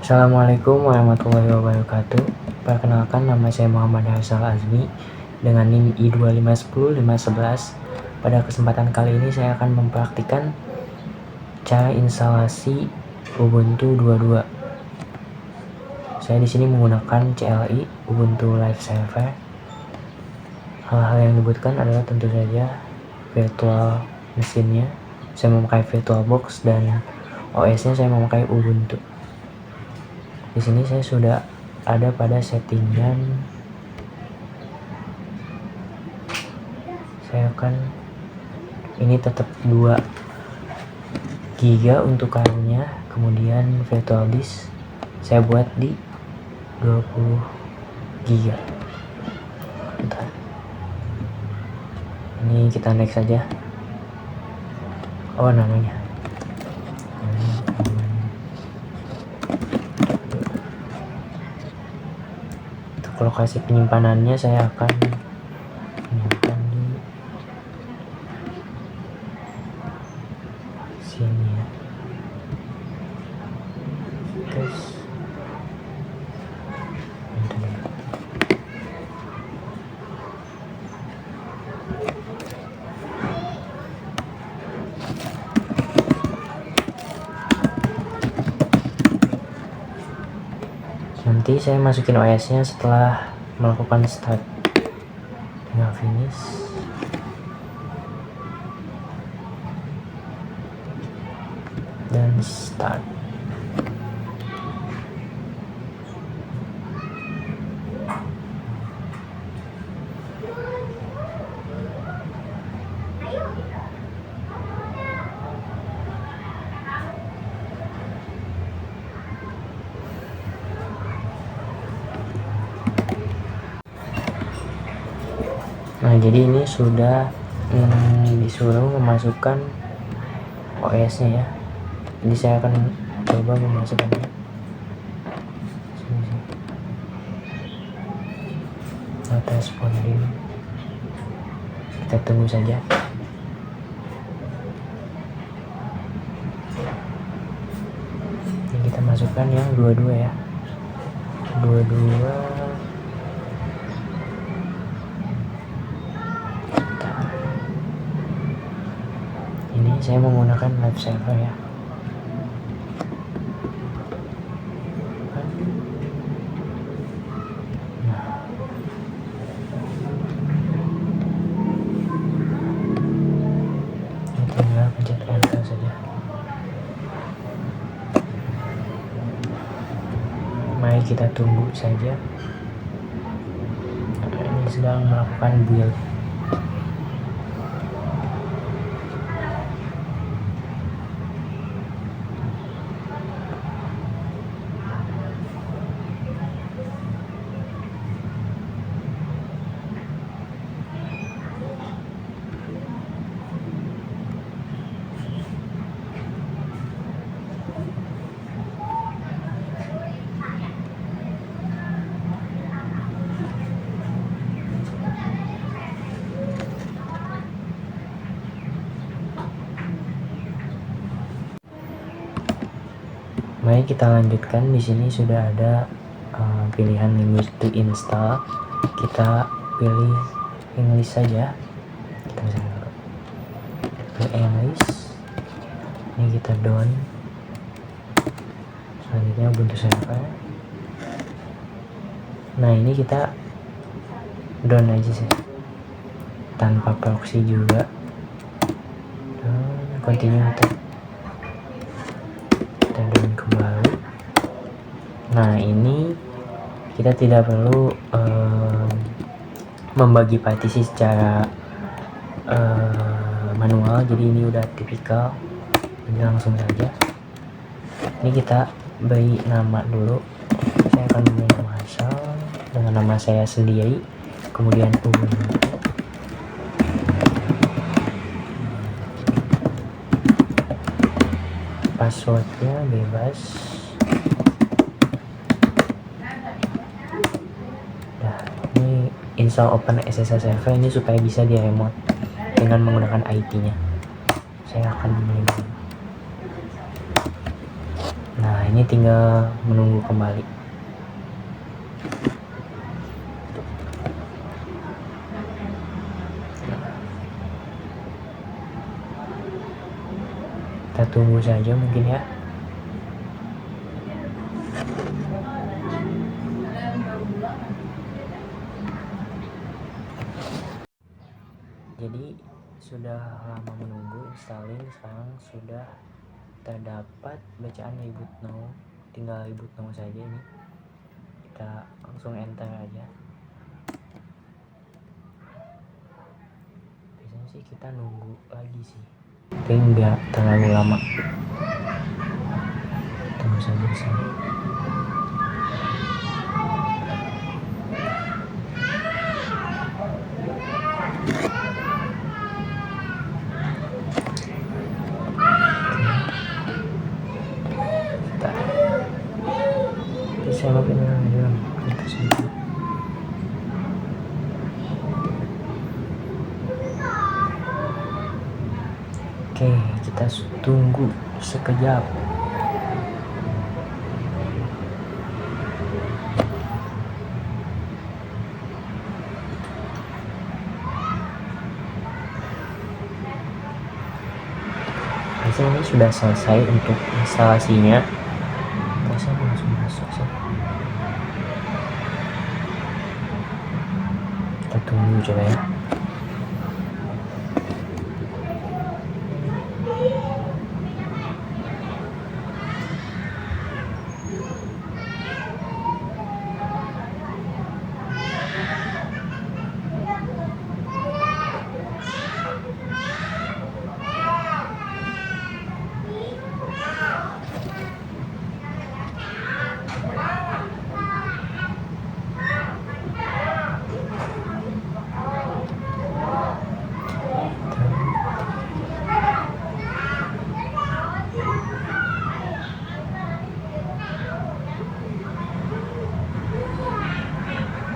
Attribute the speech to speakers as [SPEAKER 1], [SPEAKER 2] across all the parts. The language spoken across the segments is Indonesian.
[SPEAKER 1] Assalamualaikum warahmatullahi wabarakatuh. Perkenalkan, nama saya Muhammad Harsal Azmi dengan NIM I2510511. Pada kesempatan kali ini saya akan mempraktikkan cara instalasi Ubuntu 22. Saya di sini menggunakan CLI Ubuntu Live Server. Hal-hal yang dibutuhkan adalah tentu saja virtual mesinnya. Saya memakai VirtualBox dan OS-nya saya memakai Ubuntu. Di sini saya sudah ada pada settingan. Saya akan ini tetap 2 GB untuk RAM-nya, kemudian virtual disk saya buat di 20 GB. Bentar. Ini kita next saja. Oh, namanya lokasi penyimpanannya saya akan menyimpan di sini ya, guys. Nanti saya masukin OS-nya setelah melakukan start. Tinggal finish. Dan start. Nah, jadi ini sudah disuruh memasukkan OS-nya ya. Jadi saya akan coba memasukkannya. Not responding. Kita tunggu saja. Ini kita masukkan yang 22 ya. 22. Ini saya menggunakan live server ya. Nah, ini tinggal pencet enter saja. Mari kita tunggu saja. Ini sedang melakukan build. Mari kita lanjutkan. Di sini sudah ada pilihan language to install. Kita pilih English saja. Kita bisa pilih English. Ini kita down. Selanjutnya Ubuntu server. Nah, ini kita down aja sih, tanpa proxy juga. Dan continue untuk down kembali. Nah, ini kita tidak perlu membagi partisi secara manual, jadi ini udah tipikal, jadi langsung saja. Ini kita beri nama dulu. Saya akan memberi nama asal dengan nama saya sendiri, kemudian Ubuntu. Passwordnya bebas. Nah, ini install Open SSH server ini supaya bisa di remote dengan menggunakan IP-nya. Saya akan memilih. Nah, ini tinggal menunggu kembali. Kita tunggu saja mungkin ya. Jadi sudah lama menunggu installing, sekarang sudah terdapat bacaan reboot now. Tinggal reboot now saja ini. Kita langsung enter aja. Biasanya sih kita nunggu lagi sih, tapi nggak terlalu lama. Tunggu saja di sini. Saya login dalam aplikasi. Oke, kita tunggu sekejap. Hasilnya sudah selesai untuk instalasinya. Saya langsung masuk sih. Kita tunggu coba ya.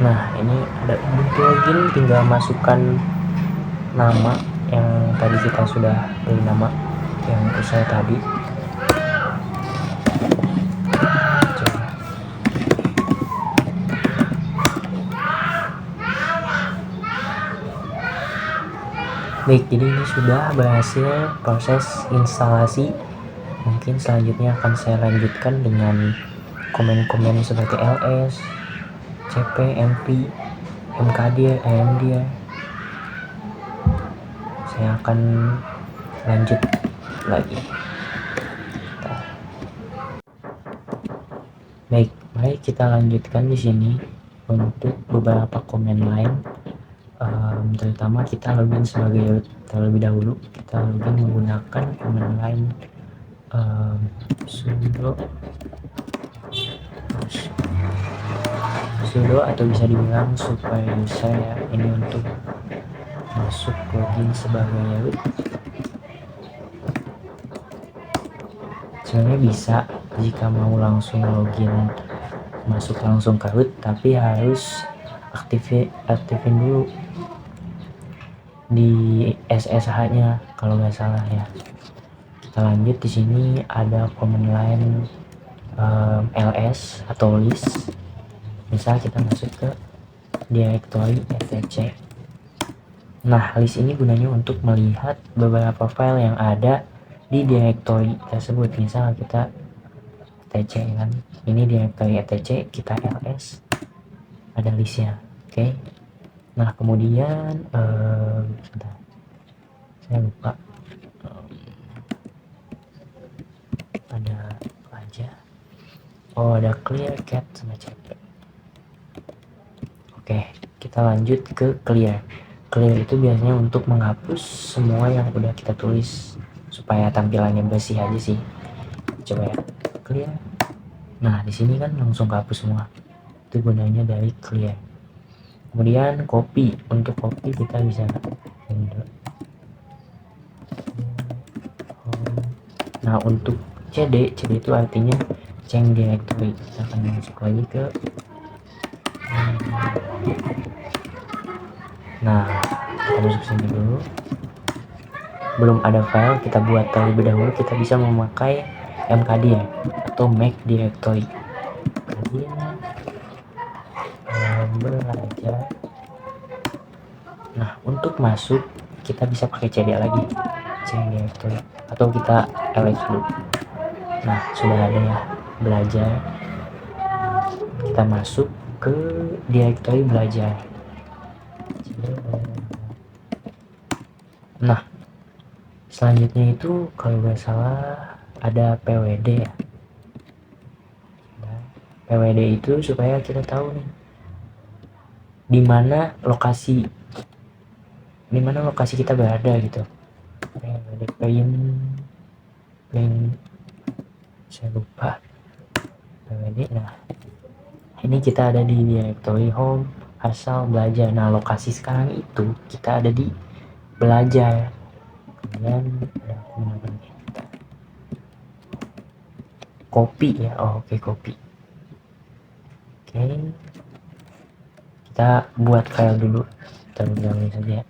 [SPEAKER 1] Nah, ini ada Ubuntu login, tinggal masukkan nama yang tadi kita sudah beri nama yang usai tadi. Coba. Baik, jadi ini sudah berhasil proses instalasi. Mungkin selanjutnya akan saya lanjutkan dengan komen-komen seperti ls, cp, mp, mkdir, amdir. Saya akan lanjut lagi. Baik, mari kita lanjutkan di sini untuk beberapa komen lain. Terutama kita login sebagai root terlebih dahulu. Kita login menggunakan command line sudo atau bisa dibilang superuser ya. Ini untuk masuk login sebagai root. Sebenarnya bisa jika mau langsung login masuk langsung ke root, tapi harus aktifin dulu di SSH nya kalau nggak salah ya. Kita lanjut, di sini ada command line ls atau list. Misal kita masuk ke directory etc. Nah, list ini gunanya untuk melihat beberapa file yang ada di directory tersebut. Misal kita etc kan, ini directory etc, kita ls, ada listnya. Oke. Nah, kemudian sebentar, saya lupa, ada apa aja. Oh, ada clear cat sama cp. Oke, kita lanjut ke clear. Clear itu biasanya untuk menghapus semua yang udah kita tulis supaya tampilannya bersih aja sih. Coba ya, clear. Nah, di sini kan langsung kehapus semua. Itu gunanya dari clear. Kemudian copy. Untuk copy kita bisa nah, untuk cd itu artinya change directory. Kita akan masuk lagi ke nah, kita masuk sini dulu. Belum ada file, kita buat terlebih dahulu. Kita bisa memakai mkd ya, atau make directory. Kemudian belajar. Nah, untuk masuk kita bisa pakai cd lagi, cd directory, atau kita ls dulu. Nah, sudah ada ya belajar, kita masuk ke directory belajar. Nah, selanjutnya itu kalau nggak salah ada pwd ya. PWD itu supaya kita tahu nih di mana lokasi kita berada gitu. PWD plain saya lupa PWD. Nah, ini kita ada di directory home asal belajar. Nah, lokasi sekarang itu kita ada di belajar. Kemudian ada menggunakan copy ya. Oke, copy. Oke, kita buat file dulu, kita ulangi saja.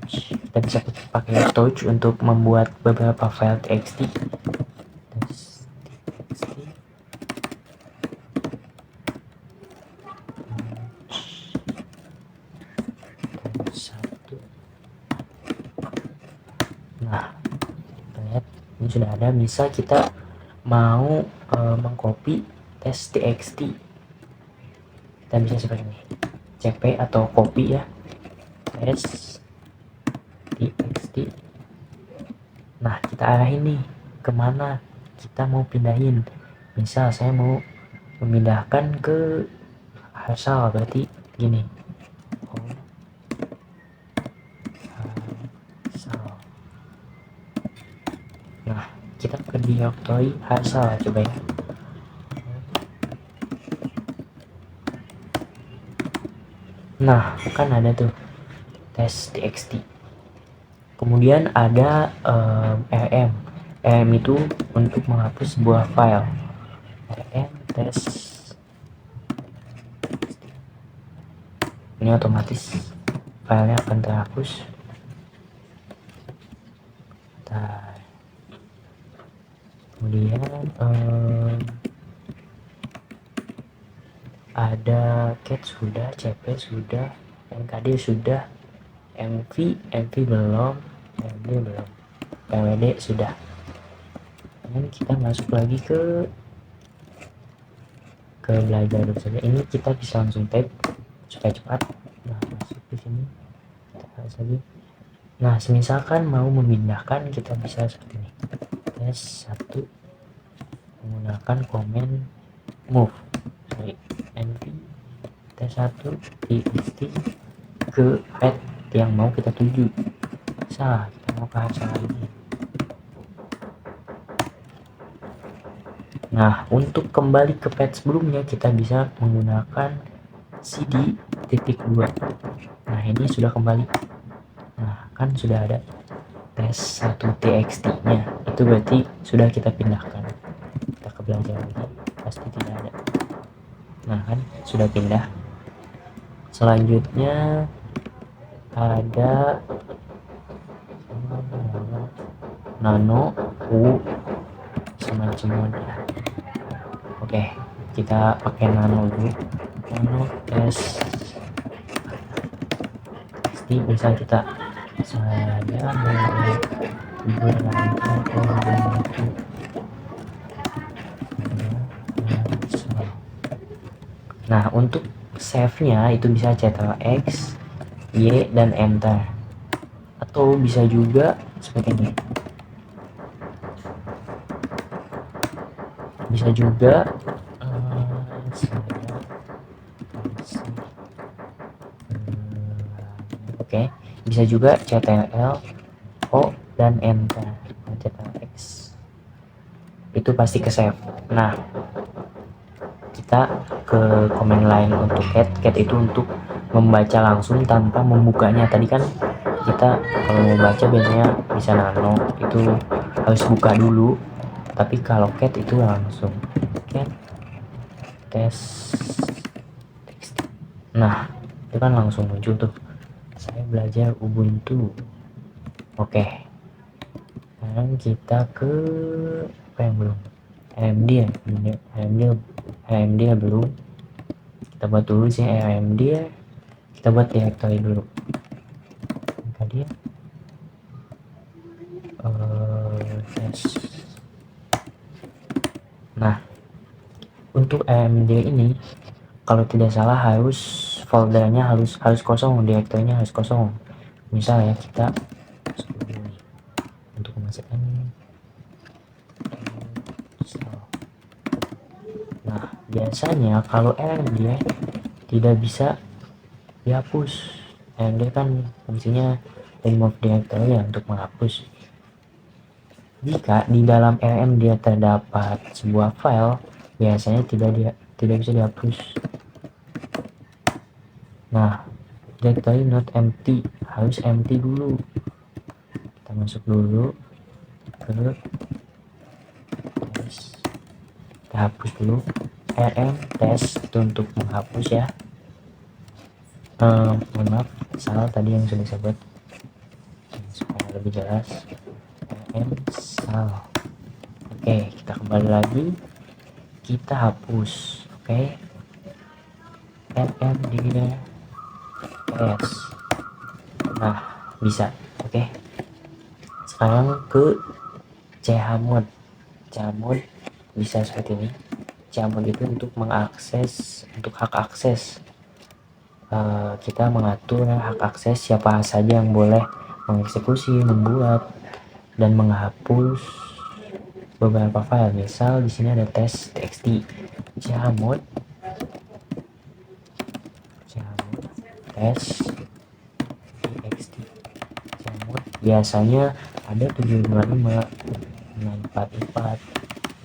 [SPEAKER 1] Kita bisa pakai touch untuk membuat beberapa file txt. Nah, kita lihat ini sudah ada. Bisa kita mau mengcopy test txt, kita bisa seperti ini, cp atau copy ya, test txt. Nah, kita arahin nih kemana kita mau pindahin. Misal saya mau memindahkan ke asal, berarti gini, asal. Nah, kita ke directory asal, coba ya. Nah, kan ada tuh test txt. Kemudian ada rm. Rm itu untuk menghapus sebuah file. Rm test. Ini otomatis filenya akan terhapus. Kemudian ada cat sudah, cp sudah, mkd sudah, mv belum, md belum, pwd sudah. Dan kita masuk lagi ke belajar dulu saja. Ini kita bisa langsung type supaya cepat. Nah, masuk ke sini, kita harus lagi. Nah, misalkan mau memindahkan, kita bisa seperti ini, tes 1 menggunakan komen move, nv tes 1 txt ke pad yang mau kita tuju. Kita mau ke hasil lagi. Nah, untuk kembali ke pad sebelumnya kita bisa menggunakan cd titik 2. Nah, ini sudah kembali. Nah, kan sudah ada tes 1 txt nya, itu berarti sudah kita pindahkan. Kita ke belajar lagi, pasti tidak ada. Nah, kan sudah pindah. Selanjutnya ada nano u semacam ya. Oke, kita pakai nano dulu. Nano tes pasti bisa kita Nah, untuk save-nya itu bisa Ctrl X, Y, dan Enter. Atau bisa juga seperti ini. Bisa juga oke, bisa juga Ctrl O dan Enter. Ctrl X. Itu pasti ke save. Nah, kita ke command line untuk cat itu untuk membaca langsung tanpa membukanya. Tadi kan kita kalau mau baca biasanya bisa nano, itu harus buka dulu, tapi kalau cat itu langsung cat test. Nah, itu kan langsung muncul tuh, saya belajar Ubuntu. Oke, Sekarang kita ke apa yang belum, AMD ya, AMD belum. Kita buat dulu sih AMD ya. Kita buat directory dulu tadi ya. Nah, untuk AMD ini kalau tidak salah harus foldernya harus kosong, direktorinya harus kosong. Misal ya, kita untuk memasukkan. Nah, biasanya kalau AMD tidak bisa dihapus. AMD kan fungsinya remove directory ya, untuk menghapus. Jika di dalam AMD terdapat sebuah file, biasanya tidak bisa dihapus. Nah, directory not empty, harus empty dulu. Kita masuk dulu ke test, kita hapus dulu rm test, itu untuk menghapus ya. Mohon maaf, salah tadi yang sudah saya buat, supaya lebih jelas. rm salah. Oke, kita kembali lagi, kita hapus. Oke, rm ds. Nah, bisa. Oke, sekarang ke chmod. Chmod bisa seperti ini. Chmod itu untuk mengakses, untuk hak akses. Kita mengatur hak akses siapa saja yang boleh mengeksekusi, membuat, dan menghapus beberapa file. Misal di sini ada test.txt. chmod test.txt. chmod biasanya ada 755, 644,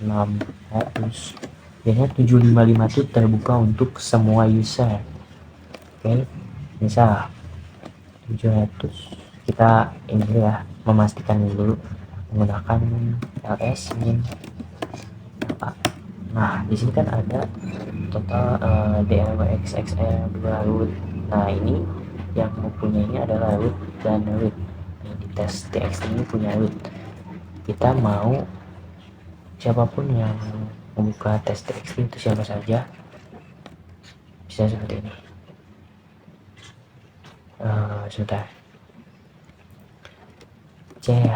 [SPEAKER 1] 600. Biasanya 755 itu terbuka untuk semua user. Oke, misal 700, kita ini ya, memastikan dulu menggunakan ls min. Nah, di sini kan ada total dmxxr 2 root. Nah, ini yang mempunyainya adalah root dan root. Ini di tes txt ini punya root. Kita mau siapapun yang membuka tes txt itu siapa saja, bisa seperti ini. Sebentar, ini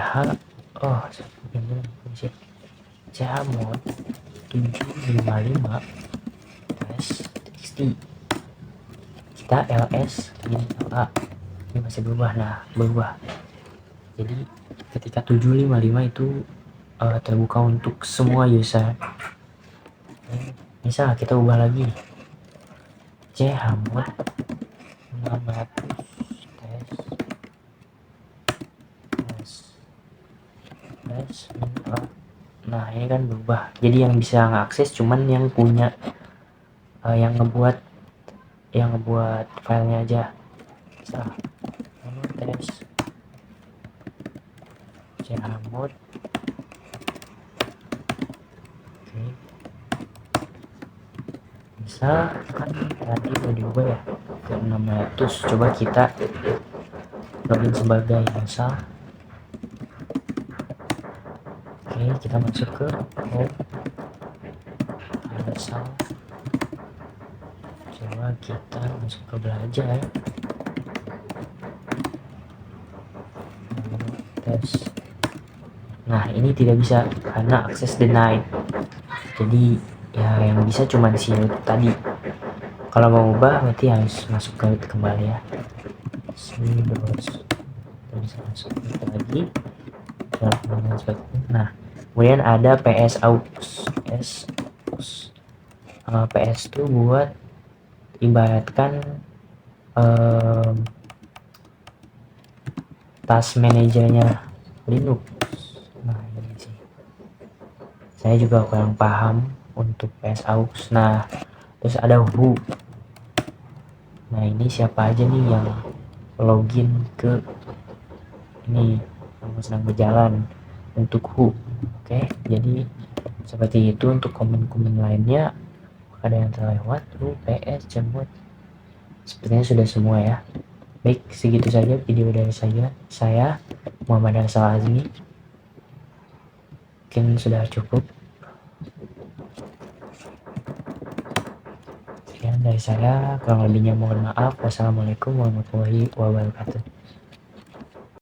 [SPEAKER 1] chmod 755 test.txt. Kita ls min la, ini masih berubah. Nah, berubah. Jadi ketika 755 itu terbuka untuk semua user. Misal kita ubah lagi, chmod 600 test min la. Nah, ini kan berubah. Jadi yang bisa ngakses cuman yang punya yang ngebuat filenya aja. Misal tes chmod. Oke, bisa kan tadi udah diubah ya ke 600. Coba kita login sebagai misal. Oke, kita masuk ke home misal. Coba kita masuk ke belajar, tes. Nah, ini tidak bisa karena akses denied. Jadi ya yang bisa cuma si root tadi. Kalau mau ubah berarti harus masuk ke root kembali ya. Kita bisa masuk ke lagi. Nah, kemudian ada ps aux. PS itu buat ibaratkan task manajernya Linux. Nah, ini sih saya juga kurang paham untuk ps aux. Nah, terus ada who. Nah, ini siapa aja nih yang login ke ini yang sedang berjalan untuk who. Oke, jadi seperti itu. Untuk komen-komen lainnya ada yang terlewat, ps chmod sepertinya sudah semua ya. Baik, segitu saja video dari saya Muhammad Harsal Azmi. Mungkin sudah cukup. Sekian dari saya, kurang lebihnya mohon maaf. Wassalamualaikum warahmatullahi wabarakatuh.